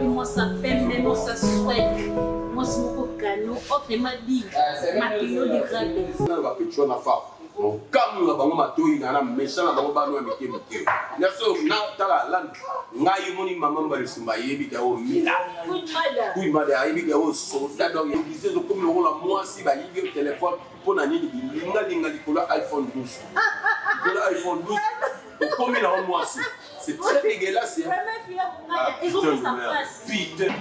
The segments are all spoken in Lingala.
moi ça peine, moi ça souhaite. Moi c'est mon canot, autre m'a dit, ma tuyau de rabais. On va plus tuer ma femme. On calme la banque matouille, on a méchant la banque banque avec qui. N'a so na tala land. Ngai moni maman bali sumba yebi ka o mila. Oui madame, yebi ka o soldat donc il disait comme le rôle moi si ba yebi au téléphone pour na nini linga likola iPhone 12. Likola iPhone 12. Comme il a moi aussi. C'est très dégueulasse. Ils ont fait sa place. Putain.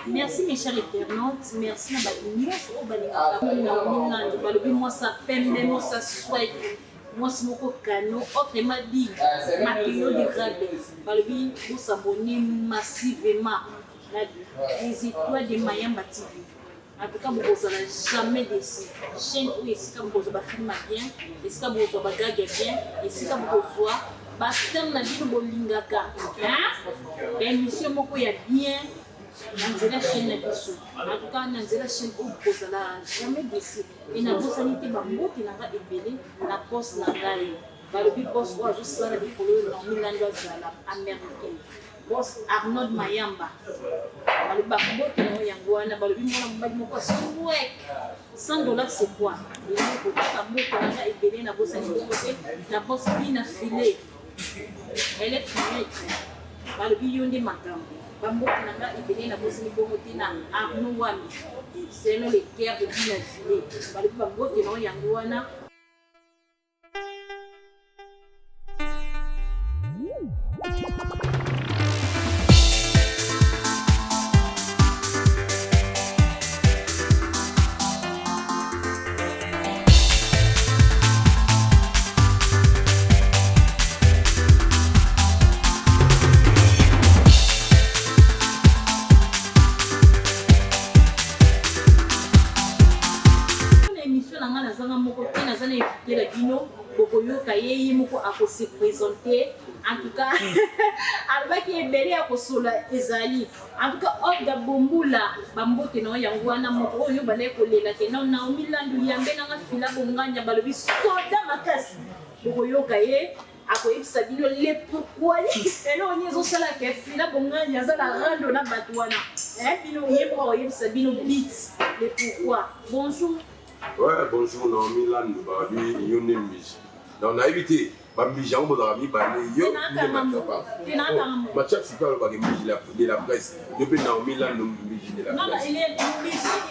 Merci mes chers internautes, merci à moi ça peine, moi ça souhaite, moi c'est mon canot, autre m'a dit, ma tuyau de rabais, vous s'abonnez massivement, les étoiles de Mayamba TV. En tout cas, vous n'allez jamais déçu. Chaîne où est-ce que vous avez filmé bien, est-ce que vous avez gagné bien, est-ce que vous avez Bastem na biso bolingaka. L'émission moko ya bien. Nanzela chaîne na biso. En tout cas, nanzela chaîne où vous allez jamais déçu. Et na bossa nité bambote na nga ebele na poste na ngai. Balobi boss wa juste la bikolo na milando za américaine. Boss Arnold Mayamba. Balobi bambote na yango wana balobi mona mbali moko swek. $100 c'est quoi? Et nous bambote na nga ebele na bossa nité na boss bina filet. Elle est filée. Balobi yonde makambo. Bambote na nga ebele na bossa nité na Arnold Wami. C'est le cœur de bina filet. Balobi bambote na yango wana. Se présenter en tout cas alors qui est belé à kosola ezali en tout cas Olga Bombula bambote na yango wana moko oyo bale kolela ke na Milandu yambe na fila bonganya balobi soda makasi boyo kaye akoyebisa bino le pourquoi elo nyezo sala ke fila bonganya za la rando na batwana bino yebo oyebisa bino bits le pourquoi. Bonjour. Ouais, bonjour na Milandu ba lui yone mbi donc on a évité Bambija on va mis par yo Mathias c'est pas le bagage de la presse depuis dans Milan le Mbiji de la presse. Non il est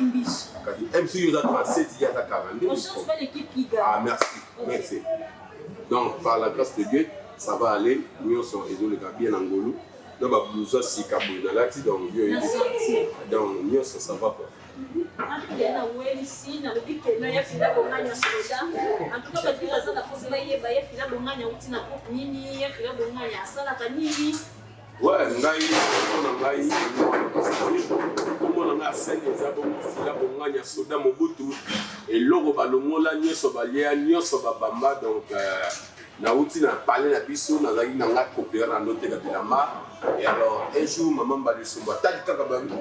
Mbiji. Quand MC Yosa 37 il y a ta 42. On change pas l'équipe qui gagne. Ah merci. Donc par la grâce de Dieu ça va aller nous sommes les bien angolou. Donc ba blousa si kabou dans la ti donc yo donc nous ça va quoi. En tout cas, le but que nous avons fait la bonne soda. En tout cas, parce que la salle a posé la fait la bonne outil na pour nini, fait la bonne salle à nini. Ouais, ngai, on a 5 abonnés la bonne soda mobutu et logo balongola nyoso balia nyoso babamba donc na outil na parler na biso na zaki na nga coopérer na note kapilama. Et alors un jour maman bali sumba tali kaka bangu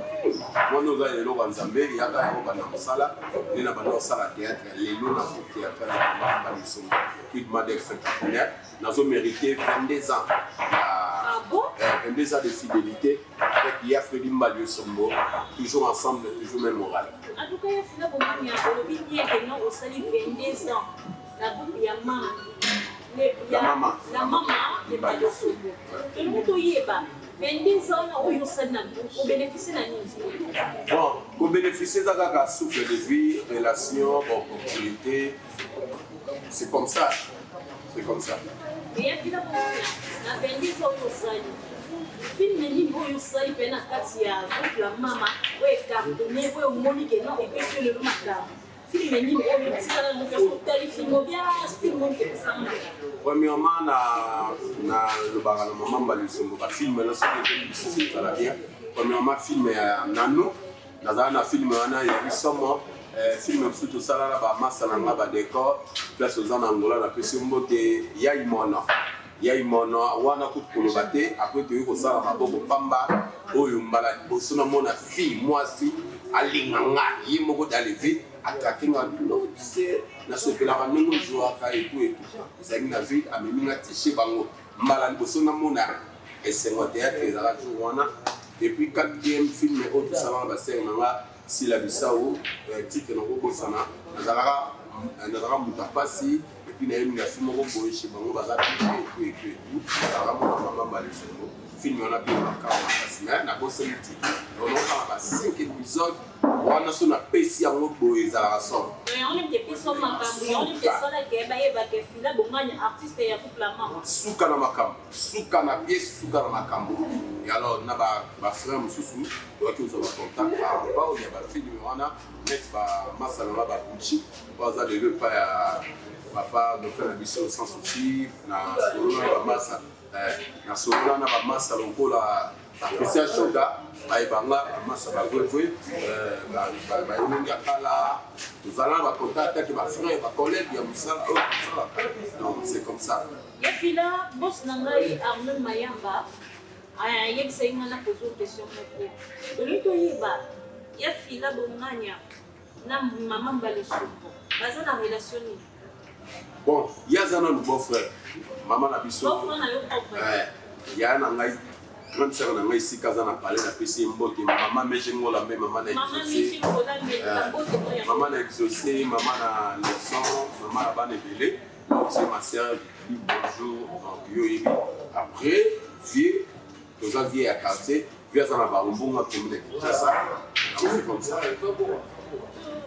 moi nous allons le wanzambe ya ka ko bana musala ni na bana sala théâtre lelo na théâtre maman bali sumba qui m'a dit extraordinaire n'a zo mérité 22 ans. Ah bon 22 ans de fidélité avec Yafredi Mbali Sombo toujours ensemble toujours même moral. En tout cas il faut la bonne ya ko bi bien que non au sali 22 ans la coupe ya maman la maman de Mbali Sombo et nous to yeba 22 ans où vous êtes au bénéfice de la bon, au bénéfice de la souffle de vie, relation, opportunité, c'est comme ça. C'est comme ça. Et puis là, la 22 ans où vous êtes, film ni où vous êtes, pena katia, la maman, ouais, cartonné, ouais, Monique, non, et puis le matin. Premièrement, na le bagage maman bali sombo ba film là c'est ça la bien. Premièrement film nano, na film wana ya somo film surtout ça là ba masala ba décor place aux Angola na pesi mbote ya imono wana kutukolobate après tu ko sala maboko pamba oyo mbala bosona mona fille moi si alinganga yimoko dalevi akakinga no c'est na sopela ba nungu joa ka et tout ça na vie ameninga tiché bango mbala liboso namona esengo théâtre ezala jour wana et puis 4e film oyo tosalaka basere nanga Sila Bissau titre nango kosana nazalaka moto apasi et puis nayebi na film moko boye chez bango baza et nazalaka mona mama balesengo film wana mpe makao makasi me naboseli titre onokala ba 5 épisode wana so napesi yango boye ezalaka solo suka na pièce suka na makambo et alors na bafrère mosusu toyaki ozwa bacontact ba oyo ya bafilme wana net bamasalanga babuchi baza lelo epai ya papa dauphin na biso sans souci na solola na bamasa lokola Christian Shoga bayebanga bamasa bavevwe bayongi akala tozala na bacontact ke bafrère bacollègue ya mosala oyo tosalaka donc c'est comme ça yefila bosi na ngai Arnaud Mayamba ayebisai nga na pozo question moko toli toyeba yefila bonganya na mama Mbalesumbo baza na relation nini bon yaza na beau frère mama na biso beau frère na yo propre ya na ngai grande sœur na ngai sika aza na parler na pesi mbote mama mejengola mbe mama na exaucé mama na leçon mama na bana ebele c'est ma sœur bonjour donc yo yebi après vieux toza vieux ya quartier vieux aza na barumbunga commune Kinshasa c'est comme ça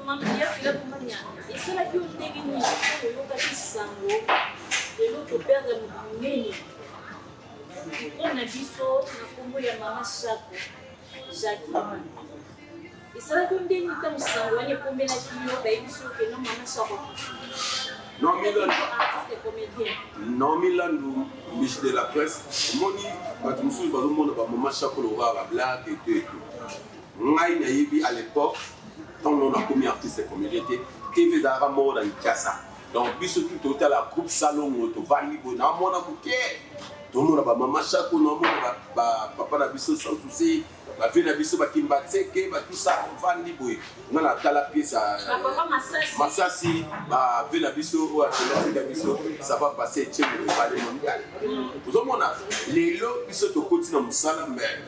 mama ya fila kumanya esalaki yo ndenge nini oyokaki sango lelo toperdre monene mpona biso na nkombo ya mama Shako Jacques esalaki yo ndenge ntango sango wana ekombelaki yo bayebi so okeno mama Shako non milandu miche de la presse omoni bato mosusu bazomona bamama Shako loka bablake ete ngai nayebi à l'époque ntango nakomi artiste comédien te tv ezalaka moko na Kinshasa donc biso tu totala groupe salongo tovandi boye namona moke tomona bamama Shako namona bapapa na biso sans souci bavie na biso bakimba tseke batusa tovandi boye nga natala piese masasi bavie na biso oyo atelaki na biso ça va passer etienne ebale mondial ozomona lelo biso tokoti na mosala mais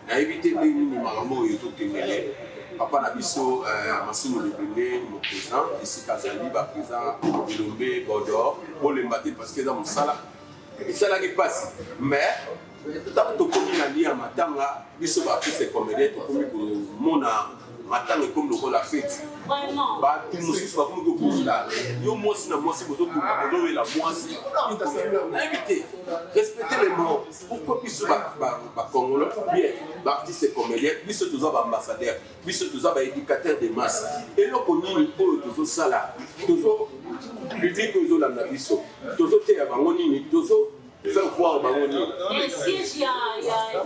nayebi te ndenge nini makambo oyo tokendele papa na biso Massimo Lebele mon président esika azali baprésident Elombe Bodor olemba te parce que eza mosala esalaki mpasi mais ntango tokomi na lia matanga biso baartiste comédien tokomi komona matanga ekomi lokola fete bato mosusu bakomi kokunda yo mwasi na mwasi bozowela mwasi nayebi te respecter les morts pourquoi biso bacongolo bien baartiste comédien biso toza baambassadeur biso toza baéducateur de masse eloko nini oyo tozosala tozo public oyo ezolanda biso tozoteya bango nini tozo faire voir bango nini siège ya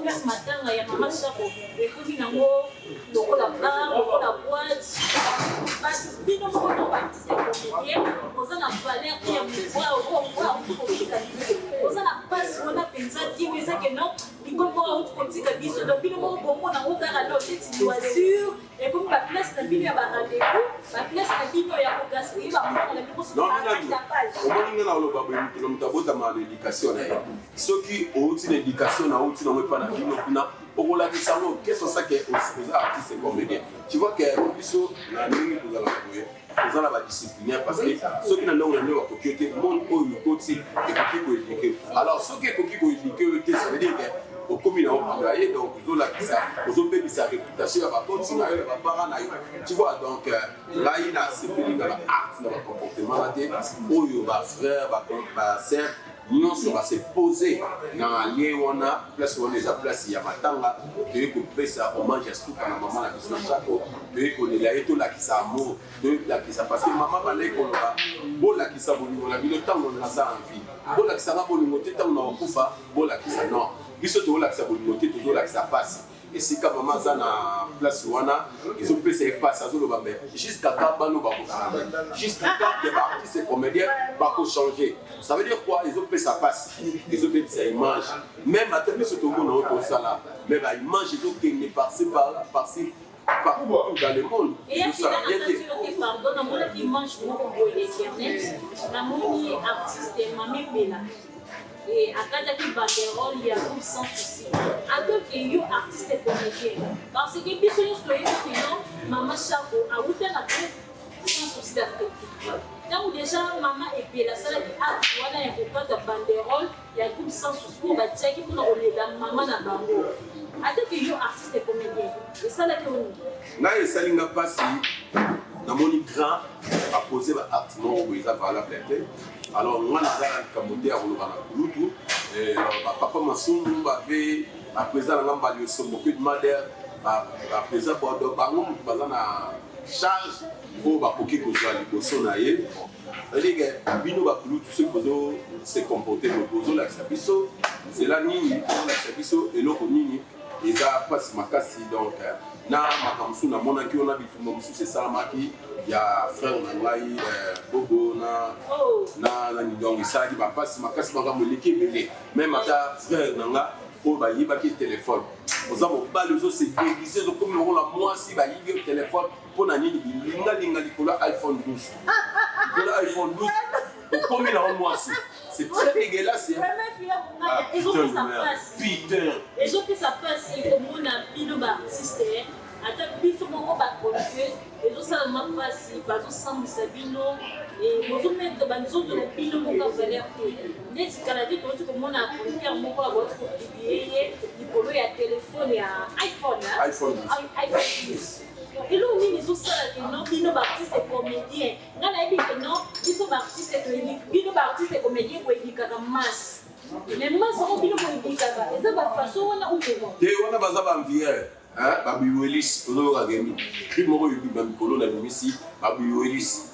place matanga ya mama Shako ekomi nango lokola bar lokola boîte bino moko na baartiste comédien oza na valeur te ya moboa okotika biso oza na mpasi wana mpenza timo ezake no likolo moko auti kotika biso donc bino moko bomona ngo kaka lo teti loisure ekomi baplace na bino ya barendez-vous baplace na bino ya kogaspiller bamona na bino omoninga na oloba boye moto abotama na éducation na ye soki outi na éducation na outi nango epa na bino kuna okolakisa yango qu'est-ce que ça que oza artiste comédien tu vois que biso na ndenge tozalaka boye toza na badisciplinaire parce que soki na ndenge na ndenge bakoki yo te monde oyo ekoti ekoki koéduke alors soki ekoki koéduke yo te ça veut dire que okomi na opanga ye donc ozolakisa ozopebisa réputation ya bakoti na yo ya babara na yo tu vois donc ngai na sepeli na baarte na bacomportement na te oyo bafrère basere nyonso base pose na lie wana place wana eza place ya matanga toye kopesa hommage ya suka na mama na biso Shako toye kolela ye tolakisa amour tolakisa parce que mama balai koloba bolakisa bolingo na bino ntango naza envie bolakisanga bolingo te ntango na kokufa bolakisa non biso tozolakisa bolingo te tozolakisa pasi esika mama aza na place wana ezopesa ye pasi azoloba me jusqu'à quand bano bakochange jusqu'à quand ke baartiste comédien bakochange ça veut dire quoi ezopesa pasi ezopesa image même ata biso tomona oyo tosala mais baimage ezokende parci parci partout dans le monde pardon namonaki image moko boye internet namoni artiste Mame Bela et à quand qui banderole il y a comme sans souci en tant que yo artiste et comédien parce que biso yo stoye que non maman Chako a outé na sans souci d'Afrique donc déjà maman et puis la salle qui a voilà un peu de banderole il y a comme sans souci pour batia qui pour on la maman na bango en tant que yo artiste et comédien et ça là que on na esalinga pasi na moni grand a posé ba artiment pour ils avoir la plainte alors moi na za kamote a koloba na kulutu papa masumbu babe président na ngamba lioso beaucoup de madère président bordeaux bango mutu baza na charge pour bakoki kozwa liboso na ye elinge bino bakulutu soki bozo se comporter bozolakisa biso nzela nini bozolakisa biso eloko nini eza mpasi makasi donc na makambo mosusu namonaki wana bitumba mosusu esalamaki ya frère na ngai bobo na donc esalaki bampasi makasi makambo eleki ebele même ata frère na nga oyo bayibaki telefone oza mobali ozose déguise okomi lokola mwasi bayibi yo telefone mpo na nini bilingalinga likolo ya iphone 12 likolo ya iphone 12 okomi nango mwasi. C'est très dégueulasse. Ils ont pris sa place. Putain. Ils ont pris sa place. Ils ont pris sa place. Attends, biso moko ba producteur, ezo seulement passer, bazo sambisa bino et bozo mettre banzoto na bino moko valeur te. Neti kala dit to ko mona producteur moko ba bozo publier likolo ya téléphone ya iPhone. iPhone 10. Et là on est sala que non bino ba artiste et comédien. Na na yebi que non, biso ba artiste et bino ba artiste et comédien ko edika ka masse. Mais moi ça bino ko edika ka. Eza ba façon wana ou comment? Te wana baza ba envier. Babuyelis, clip moko yobi ba mikolo na bimisi babuyelis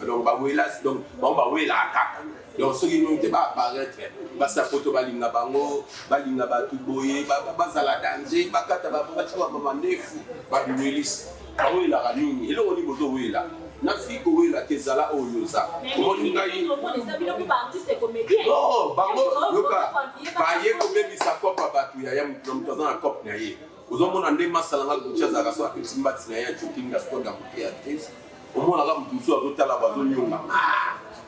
donc bawelas donc bon bawela attaque donc soki no te ba apparaître basa photo balinga bango balinga batu boye bazala danger bakata ba batika ba ndefu babuyelis bawela kanini eloko ni bozo wela na fiko wela kezala oyoza omoni ngai oh bango yoka baye ko bebisa kopa batu ya mutu mutu azana kopa na ye uzomona nde masala nga kuchaza kaso apeti mbati na ya chokinga skonda kutia test omona la mutu so azotala bazonyonga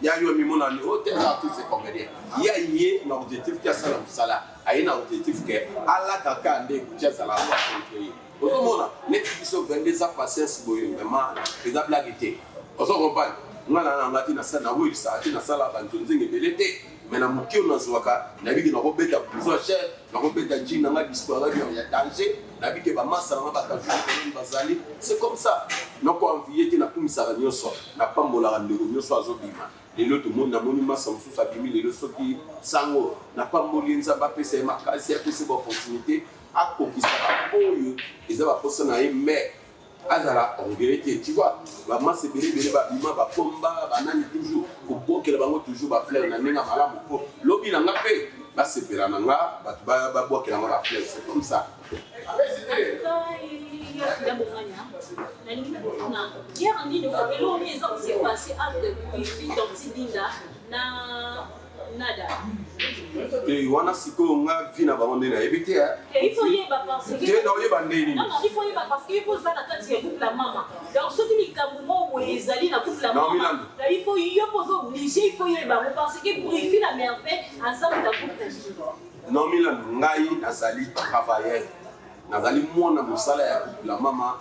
ya yo mimona ni hotel artiste comédien ya yé na objectif kia sala musala ayina objectif ke ala kaka nde kuchaza la kwa kontroyer uzomona net biso 22 ans patience boye vraiment eza blague ozo compagnie ngana na ngati na sana wilisa ati na sala banzonzinge belete mena mukio na zwaka na biki na kobeta plus cher na kobeta jina nga disparaître ya danger na biki ba masa na ba tajou bazali c'est comme ça noko envier na kumisa nyoso na pambola ndeko nyoso azobima lelo to monde na moni masa mususu abimi lelo soki sango na pamboli nzamba pesa makasi ya pesa opportunité akokisa oyo ezaba posona ye mais azala en vérité tu vois ba masse belé ba bima ba pomba ba nani toujours ko bokela bango toujours ba fleur na ninga malamu po lobi na ngape ba sepela na nga ba bokela nga ba fleur c'est comme ça et wana siko nga vina ba monde na ebité il faut y ba parce que non il faut y ba parce que il faut ça la tête ya couple la maman donc ce qui mikambo mo ezali na couple la maman il faut y poser obligé il faut y ba parce que pour y la merveille ensemble ta couple non Milan ngai nazali travailleur nazali mona musala ya couple la maman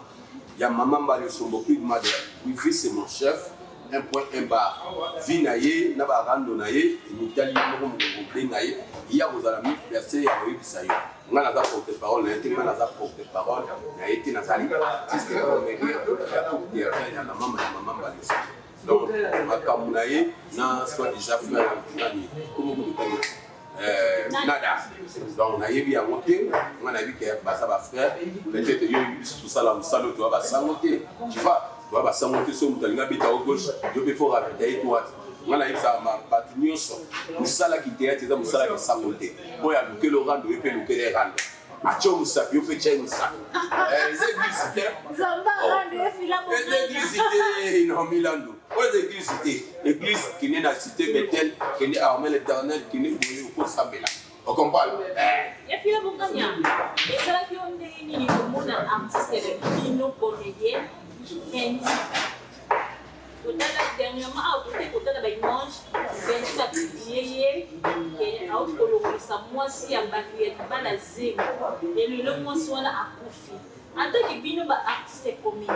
ya maman mbali sombo plus de madère oui c'est mon chef un point un bar vinaye na ba rando na ye mitali moko mo ngaye ya kozala mi verser ya oyebisa yo ngana za porte parole na etima na za porte parole na eti na zali artiste comédien ya coupe de na maman mbali donc makambo na ye na soit déjà frère nani comme vous dites nada donc na yebi yango te ngana bi ke basa ba frère peut-être yo tout ça la musalo to ba sangote tu vois tu vas sangote so mutalinga bita au gauche yo be fora bita droite ngana isa ma patinyoso musala ki théâtre za musala ki sangote oya lukelo rando yo pe lukele rando acho musapi yo pe chensa zéglise zamba rando yo fila mo zéglise non milando l'église qui n'est la cité Bethel, qui n'est armée l'éternel, qui n'est pour Sabela. On comprend? Il y a fait la montagne. Et ça, qui ont des artistes qui sont comédiens, dernièrement, côté de Baïmange, Benji a publié moi si à Balazé et le mois soit à Koufi. En tant que bino ba artiste et comédien,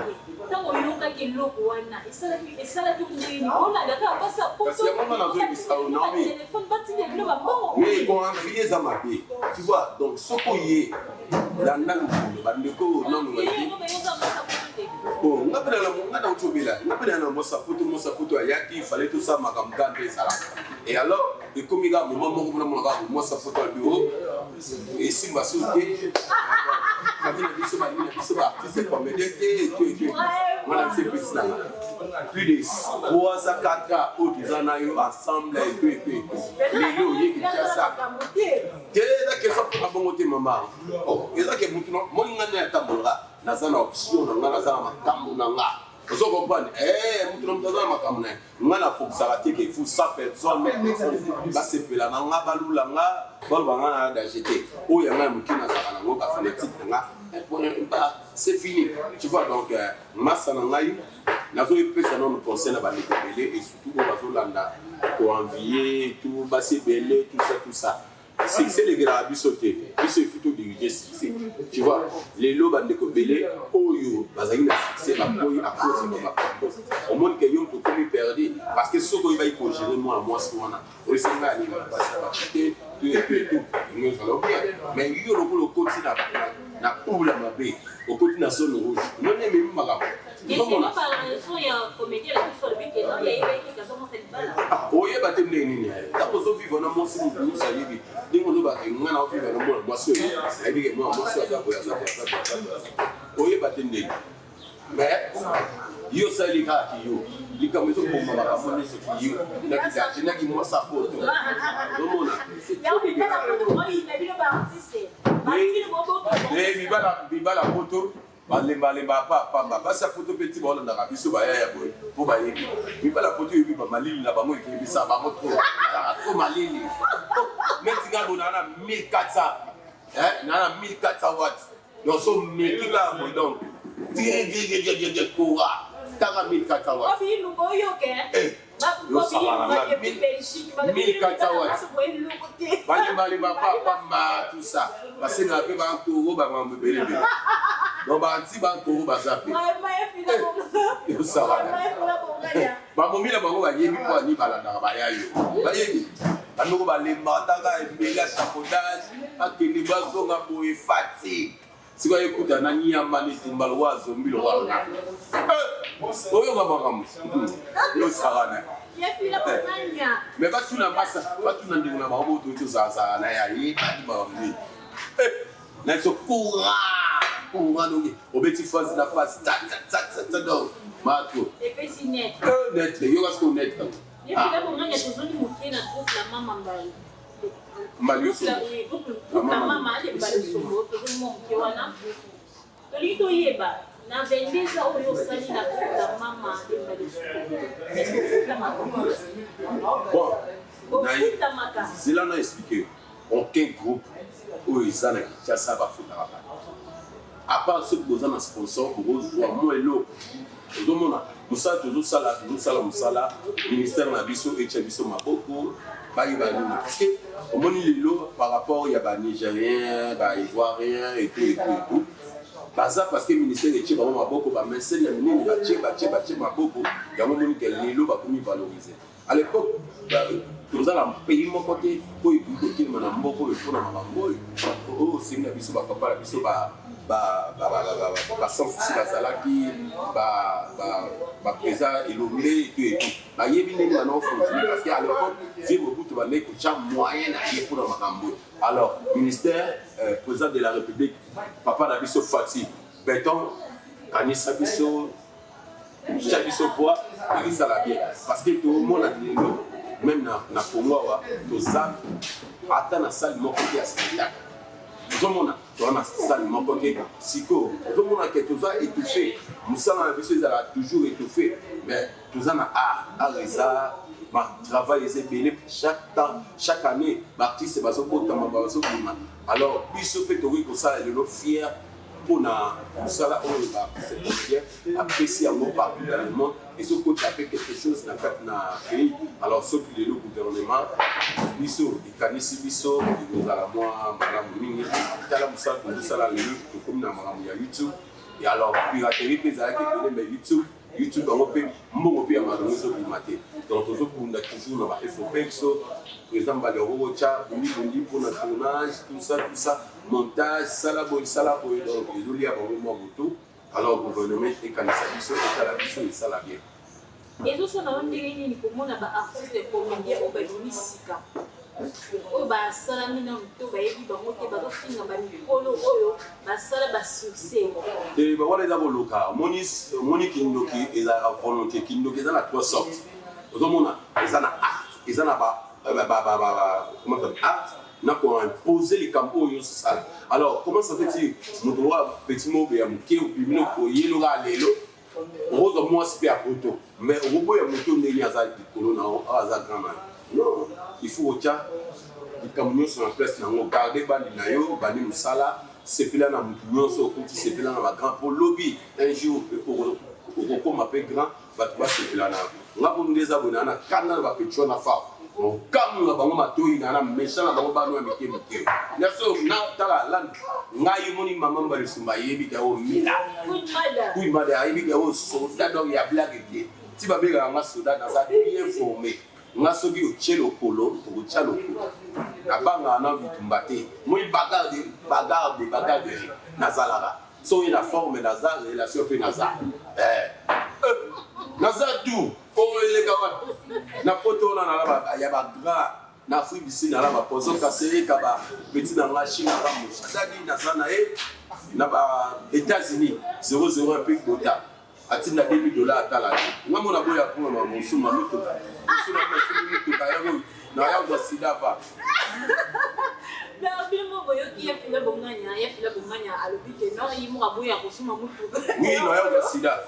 tant qu'on yoka qui lokoana et ça la tout on a d'accord pas ça parce que moi dans une histoire non mais téléphone bâti les globes bon oui bon envoyer ça m'a dit tu vois donc ce qu'on y est dans le bandeko non non bon on appelle la monga dans tobila on appelle la mossa poto ayaki il fallait tout ça makamga ça et alors et comme il y a moment mon mossa poto au bureau et si ma sauté plus de 3 à 4 ans où ils en ont ensemble et puis les deux qui font ça. Quelle est la question pour la bonne maman? Oh, et ça que maintenant, moi je n'ai pas de option, je n'ai pas vous comprenez? Maintenant, on a faut s'arrêter qu'il faut 100 personnes, là c'est plus là, on a balou là, on a d'acheter. Oh, il y a même qui n'a pas fait c'est fini. Tu vois donc, Massa Nangaï, n'a pas eu personne nous conseille à les et surtout on va landa pour envier, tout, basser belé, tout ça. C'est les gars sauté. Puis c'est plutôt dirigé. Tu vois, les lobes de Kobélé, Oyo, Bazaïna, c'est la boy à cause de ma cause. Au monde que Yon peut comme perdu, parce que ce qu'on va y gérer, moi, ce qu'on a. Oui, c'est vrai, il va passer à la chute, tout. Mais il y a le côté na oula mabé, au côté na zone rouge. Non, mais même magasin. Et c'est pas par raison, il y a un comédien qui soit le but que non, il y a une qui a commencé à faire là. Ah, oui, il y a des gens qui vivent dans mon site, ça y est. Des gens qui vivent dans mon moisson, et des gens qui vivent dans mon oui, il y a mais yo ça les gars qui yo les comme ça pour ma famille ce qui yo n'a qui moi ça pour tout non mon il y a pas la photo il a vu le artiste il va la photo balemba pas sa photo petit bon dans la biso ba ya boy pour ba yebi il va la photo il va malili là ba moi qui bisa ba mo trop malili mais tu gars on a 1400 nana 1400 watts donc so meki là donc Dire Koura, Tara 1400 watts. Tout ça. Parce que nous avons un taureau, nous avons un bébé. Donc, nous avons un zappé. Ça va. Nous avons si vous écoutez, on a mis un mani Timbalwa, zombie, le roi. Oh, on va voir. Le Sarana. Mais pas tout n'a pas ça. Pas tout n'a dit qu'on a pas beaucoup de choses à ça. N'a pas courant. Au petit face de la face. Donc, Marco. Et puis, c'est net. Net, il y aura ce qu'on est. Et puis là, on a besoin de monter dans toute la maman. Maluso. La maman, elle est pas le solo, tout le monde qui wana. Tolito yeba, na vendeza oyo sali na la maman, elle est pas le solo. Bon, c'est là on a expliqué. Aucun groupe où ils ont qui ça va foutre la à part ceux qui ont un sponsor, pour voir moi et l'eau. Tout le monde a. Moussa, toujours ça là, ministère na biso et Tchabiso Maboko. Parce que au moment où par rapport il y a des Nigériens, des Ivoiriens et tout. Parce que le ministère de Tchèque Maboko, mais c'est le ministère de Tchèque Maboko, il y a un moment où l'îlot va valoriser. À l'époque, nous avons payé mon côté pour écouter mon amour pour le fond de ma maman. Oh, c'est une abisso, papa, l'abisso, sans souci, Bazalaki, présent et l'oubli et tout. Il y a des gens parce qu'à l'époque, j'ai beaucoup de moyens pour le maman. Alors, ministère, président de la République, papa l'abisso Fati, béton, Anissa Bisso, Chabisso Bois, il ça la bien. Parce que tout le monde a dit même dans Congo, tout ça, attend la salle de mon côté à spectacle. Tout le monde a la salle de mon côté, psycho. Tout le monde a quelque chose étouffé. Nous sommes toujours étouffés. Mais tout ça a art, travail est béni chaque année. L'artiste est basé au temps. Alors, il se fait que ça, il est fier. pour ça là on va apprécier un mot partout dans le monde et ce côté a fait quelque chose dans le pays alors ce qui est le gouvernement biso et kanisi biso nous allons moi madame mingi tala musa tout ça là le comme na madame ya YouTube et alors piraterie pesa que mais YouTube on peut mon pays à madame so maté donc tout pour on a toujours na FOP so par exemple le rocha bundi pour notre tournage tout ça montage salabo donc ils ont lié à mon moto alors gouvernement et kanisa biso et tala biso et ça la bien et tout ça on dirait ni pour mon artiste comédien au Belonisika o ba sala mina to ba yebi bango te ba to finga ba mikolo oyo ba sala ba succès et ba wala za boloka moni kindoki eza volonté kindoki eza na trois sortes ozomona eza na art eza na ba comment ça art n'a pas imposé les campos oyo ça alors comment ça fait mon droit petit mot ya mke ou bimino ko yelo ga lelo rozo moi c'est à photo mais au bout ya moto ndeni aza dikolo na aza grand man non il faut ocha les camions sont en place nango garder bandi na yo bandi musala c'est là na mutu nyonso kuti c'est là na ba grand pour lobby un jour pour m'appeler grand ba tu c'est là na ngabo ndeza bona na kana ba petro na fa on comme na bango matoi na méchant na bango bano mike mike naso na tala land ngai moni mama mbali sumba yebi ka o mila kuy mada yebi ka o soda donc ya blague bien ti ba bega nga soda na za bien formé nga soki o chelo polo to chalo polo na banga na bitumbate moi bagarre de nazalaga so ina forme nazar relation pe nazar nazar tout oh les gars na poto na la ya ba gra na Afrique du Sud na la ba pozo kasere ka ba petit dans la Chine na mo sadagi na sana na ba États-Unis 001 pic dota atinda $2,000 atala ngamo na boya pour ma musuma muto na ya do sida va na bimo boyo ki ya fila bonganya alobi ke no yimo aboya kusuma mutu oui na ya do sida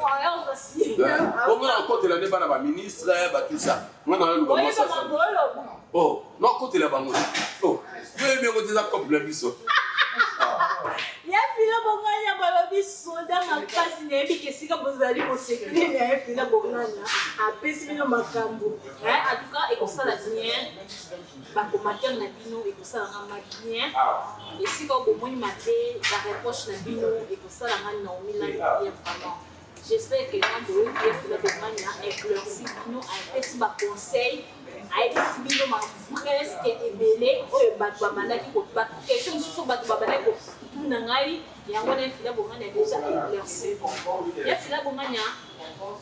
comment on compte la débat na ba ministre ba tout ça moi na le comment ça oh non compte la bango oh je bien côté ça comme le biso ya fila bonganya balobi soda makasi na yebi ke sika bozali ko secret ya fila bonganya apesi bino makambo en tout cas ekosala bien ba commentaire na bino ekosala ngama bien et sika bomoni maté ba reproche na bino ekosala ngani na omila bien vraiment j'espère que quand vous avez fait la bonganya éclairci bino apesi ba conseil aidisi bino ma presque ebele oyo bato babandaki koba question mosusu bato babandaki kotuna ngai yango na fila bonganya déjà éclairci ya fila bonganya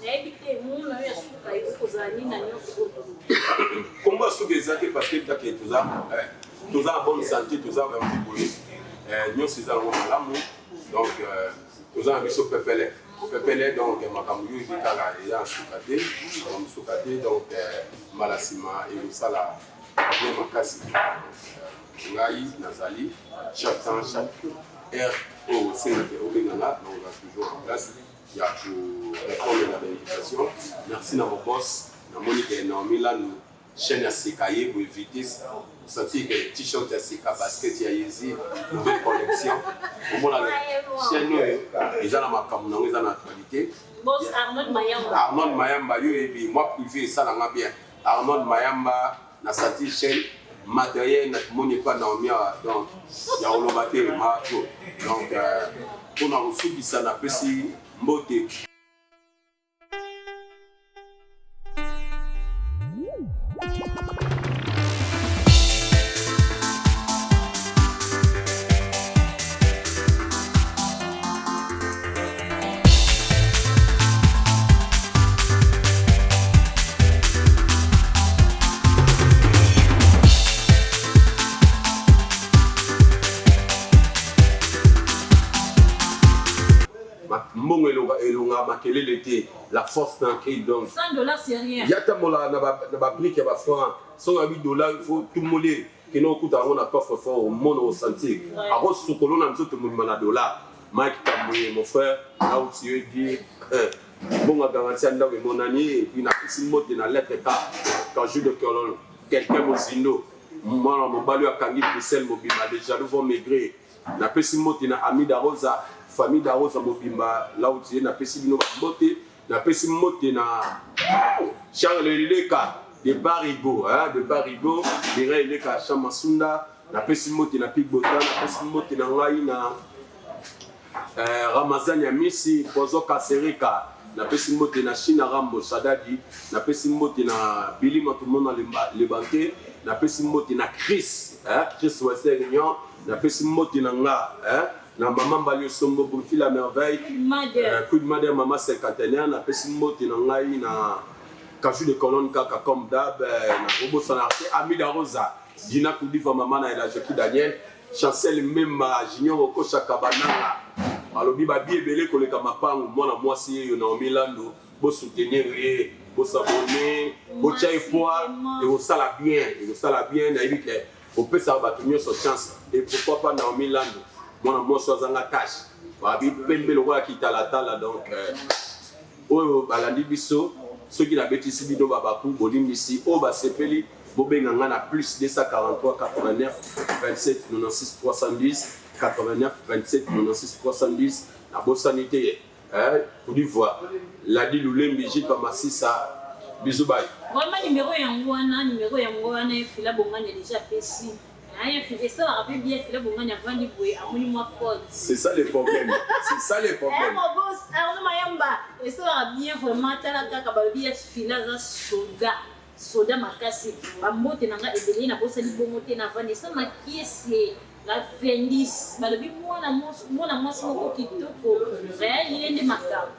nayebi te muna oyo ya suka ekozala nini na nyonso oyo kombo soki eza te parce que take toza en bonne santé toza bamti boye nyonso eza nango malamu donc toza na biso pepele donc makambo oyo ekitaka eza suka te donc mbala nsima ekosala bien makasi ngai nazali chaque temps chaque heure oyo osengaki obenganga donc oza toujours en place ya korépondre na bainvitation merci na boboss namoni ke naomi lanu chaîne ya seka ye pour éviter sentir que t-shirt ya seka basket ya yezi nouvelle collection omona chaîne oyo eza na makambo nango eza na actualité boss Arnold Mayamba yo ebi moi privé esalanga bien Arnold Mayamba na sati chaîne matériel moni pas naomi donc ya oloba te mato donc mpona kosukisa napesi mbote la force dans qui donc $100 c'est rien il y a tellement là na ba brique ya ba franc $108 il faut tout moler que non coûte on a coffre fort au monde au sentier à cause ce colon na msoto mo na dollar Mike Tamboye mon frère là où tu dis bon à garantir ndako mon ami et puis na pisi mot na lettre K quand je de colon quelqu'un mo sindo moi mon balu a kangi Bruxelles mobile déjà nous vont maigrir na pisi mot na ami da Rosa famille d'Arosa Mobimba là où tu es na pesi bino bote na pesi mote na Charles Leka de Barigo de Barigo de Leka Chamasunda na pesi mote na Pigota na pesi mote na ngai na Ramazan ya Misi Pozo Kasereka na pesi mote na China Rambo Sadadi na pesi mote na Billy Matumona le banquet na pesi mote na Chris Chris Western na pesi mote na nga na maman Balio Sombo pour la merveille coup de madame maman cinquantenaire na pesi mote na ngai na Kaju de colonne kaka comme d'hab na Robo Sanarté Ami Rosa Dina Koudiva maman na la Joki Daniel Chancel Memba Junior Okosha Kabananga alobi babi ebele koleka mapango mwana mwasi yo na Milando bo soutenir ye bo s'abonner bo tchai poa et au sala bien na ibike au peut ça va tenir sa chance et pourquoi pas na Milando mwana mwasi azanga cash babi pembe lo kwa kitala donc oyo balandi biso ceux qui la bêtise bido babaku bolimbisi o ba sepeli bobenga ngana plus 243 89 27 96 310 89 27 96 310 la bonne sanité pour lui voir la dit Loulembi Gilles Pamasisa bisous bye vraiment numéro yango wana fila bonganya déjà pesi aya file ça rappelle bien fila bonganya vandi boy amuni moi code c'est ça le problème mon boss on mayamba et ça bien vraiment tala kaka ba bien fila za soda makasi bambote nanga ebele na bosa libongo te na vandi ça makiese la vendis balobi mwana mwasi moko kitoko il est makao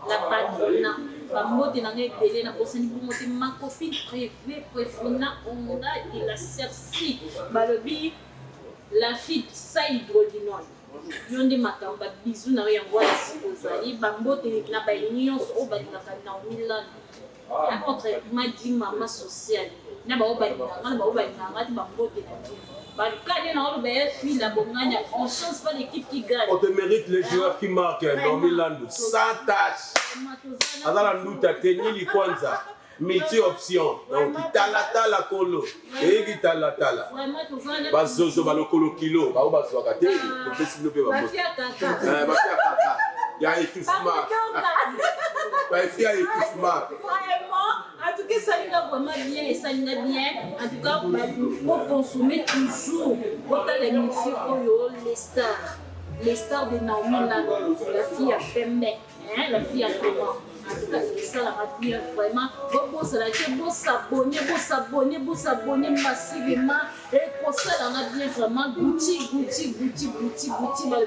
la padona bambote nanga ebele na bosa libongo te ma copine préfina onga et la serci balobi la fille ça hydrodinone yonde makao ba bisou na yango ala sikozali bambote na ba nyonso o balingaka na Milan contre m'a dit maman sociale na ba obalinganga ti bambote na Dieu. On ne change pas l'équipe qui gagne. On te mérite les joueurs qui marquent dans Milan sans tâche. Azala luta tenili kwanza multi-option. Donc tala kolo. Et tala. Bazozo balokolo kilo. Ba bazwaka te. Ko pesi lope ba. Bafia kaka. Ya étouffement. Bafia étouffement. En tout cas, ça ira vraiment bien et ça ira bien. En tout cas, pour consommer toujours les stars de Naomi Lano, la fille à Pembe, la fille à Thomas. En tout cas, ça ira bien vraiment. Vous s'abonner massivement et pour ça, ça ira bien vraiment. Gucci,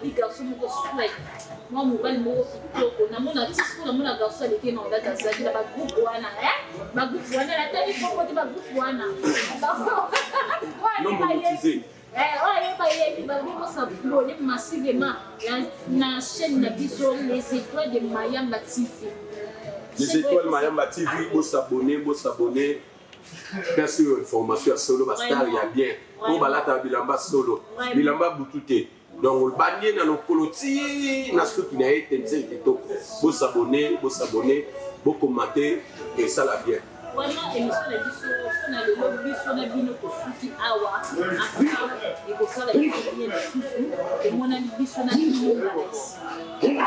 les garçons me souhaitent. Moi, je vais me les étoiles de Mayamba TV. Les étoiles Mayamba TV, vous s'abonner. Bien sûr, information à solo, parce qu'il y a bien. Pour balata bilamba solo, bilamba boutouté. Donc, le bannier dans le coloti, na ce qui n'a été vous s'abonner, vous commenter, et ça la bien. Vraiment, émission de l'émission, on a le lobby, on a bien notre foutu awa, et pour ça, la vie est bien de foufou, et mon ami, on a bien